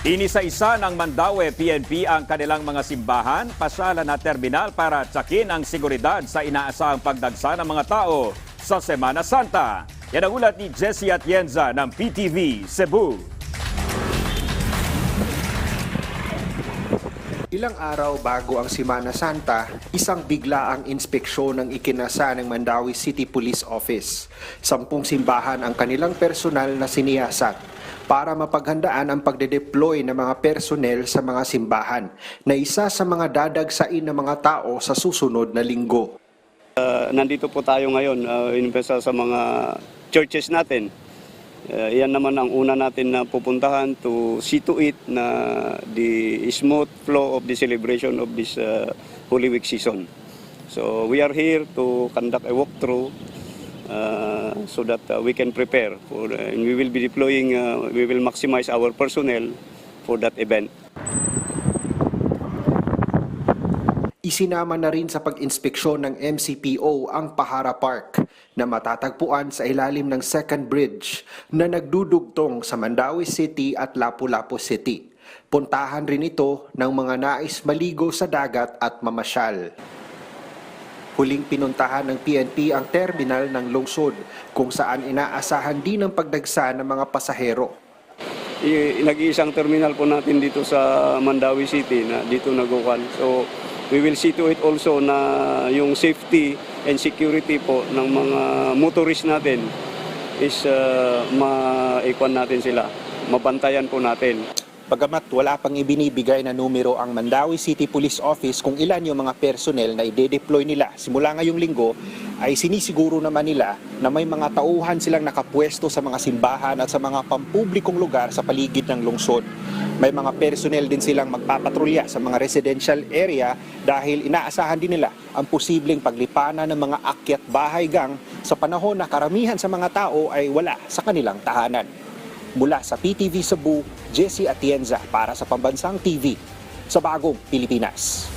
Inisa-isa ng Mandaue PNP ang kanilang mga simbahan, pasyalan na terminal para tsakin ang seguridad sa inaasahang pagdagsa ng mga tao sa Semana Santa. Yan ang ulat ni Jessie Atienza ng PTV Cebu. Ilang araw bago ang Semana Santa, isang biglaang inspeksyon ang ikinasa ng Mandaue City Police Office. 10 simbahan ang kanilang personal na siniyasat para mapaghandaan ang pagde-deploy ng mga personnel sa mga simbahan na isa sa mga dadagsain ng mga tao sa susunod na linggo. Nandito po tayo ngayon, inimbesa sa mga churches natin. Iyan naman ang una natin na pupuntahan to see to it na the smooth flow of the celebration of this Holy Week season. So we are here to conduct a walkthrough so that we can prepare for and we will be deploying, we will maximize our personnel for that event. Isinama na rin sa pag-inspeksyon ng MCPO ang Pahara Park na matatagpuan sa ilalim ng second bridge na nagdudugtong sa Mandaue City at Lapu-Lapu City. Puntahan rin ito ng mga nais maligo sa dagat at mamasyal. Huling pinuntahan ng PNP ang terminal ng lungsod kung saan inaasahan din ang pagdagsa ng mga pasahero. Nag-iisang terminal po natin dito sa Mandaue City na dito nagukan. So we will see to it also na yung safety and security po ng mga motorist natin is maikuan natin sila, mabantayan po natin. Bagamat wala pang ibinibigay na numero ang Mandaue City Police Office kung ilan yung mga personnel na ide-deploy nila simula ngayong linggo, ay sinisiguro naman nila na may mga tauhan silang nakapwesto sa mga simbahan at sa mga pampublikong lugar sa paligid ng lungsod. May mga personnel din silang magpapatrolya sa mga residential area dahil inaasahan din nila ang posibleng paglipanan ng mga akyat bahay gang sa panahon na karamihan sa mga tao ay wala sa kanilang tahanan. Mula sa PTV Cebu, Jessie Atienza para sa Pambansang TV sa Bagong Pilipinas.